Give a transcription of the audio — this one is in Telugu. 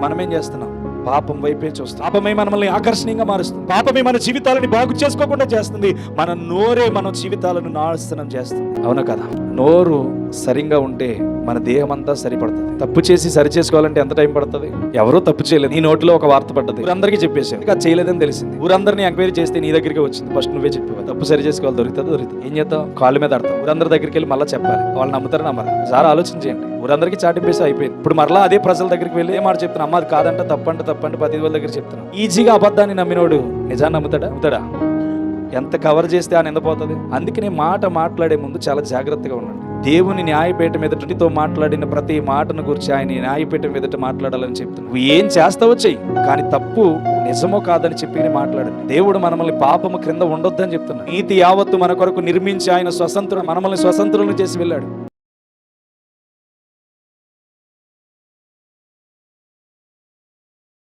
మనం ఏం చేస్తున్నాం? పాపం వైపే చూస్తాం. పాపమే మనల్ని ఆకర్షణీయంగా మారుస్తుంది. పాపమే మన జీవితాలని బాగు చేసుకోకుండా చేస్తుంది. మన నోరే మన జీవితాలను నాశనం చేస్తుంది. అవునా కదా? నోరు సరిగా ఉంటే మన దేహం అంతా సరిపడుతుంది. తప్పు చేసి సరి చేసుకోవాలంటే ఎంత టైం పడుతుంది? ఎవరో తప్పు చేయలేదు, నీ నోట్లో ఒక వార్త పడ్డది, ఊరందరికీ చెప్పేసాను, అది చేయలేదని తెలిసింది. ఊరందరినీ ఎంక్వైరీ చేస్తే నీ దగ్గరికి వచ్చింది. ఫస్ట్ నువ్వే చెప్పేవా తప్పు సరి చేసుకోవాలి, దొరుకుతుంది. ఏం చేద్దాం? కాళ్ళ మీద ఆడతాం. ఊరందరి దగ్గరికి వెళ్ళి మళ్ళీ చెప్పాలి. వాళ్ళు నమ్ముతారు నమ్మరు? సార్ ఆలోచించండి. ఊరందరికీ చాటింపేసి అయిపోయింది. ఇప్పుడు మరలా అదే ప్రజల దగ్గరికి వెళ్ళి ఏ మాట చెప్తున్నా, అమ్మ అది కాదంట, తప్పంట 10 వాళ్ళ దగ్గర చెప్తున్నా. ఈజీగా అబద్ధాన్ని నమ్మినోడు నిజాన్ని నమ్ముతాడా? ఎంత కవర్ చేస్తే ఆ నిందపోతుంది. అందుకనే మాట మాట్లాడే ముందు చాలా జాగ్రత్తగా ఉండండి. దేవుని న్యాయపీఠం ఎదుటితో మాట్లాడిన ప్రతి మాటను గురించి ఆయన న్యాయపీఠం ఎదుట మాట్లాడాలని చెప్తున్నాను. నువ్వు ఏం చేస్తావో చెయ్యి, కానీ తప్పు నిజమో కాదని చెప్పి మాట్లాడండి. దేవుడు మనల్ని పాపము క్రింద ఉండొద్దని చెప్తున్నాడు. నీతి యావత్తు మన కొరకు నిర్మించి ఆయన మనల్ని స్వతంత్రులను చేసి వెళ్ళాడు.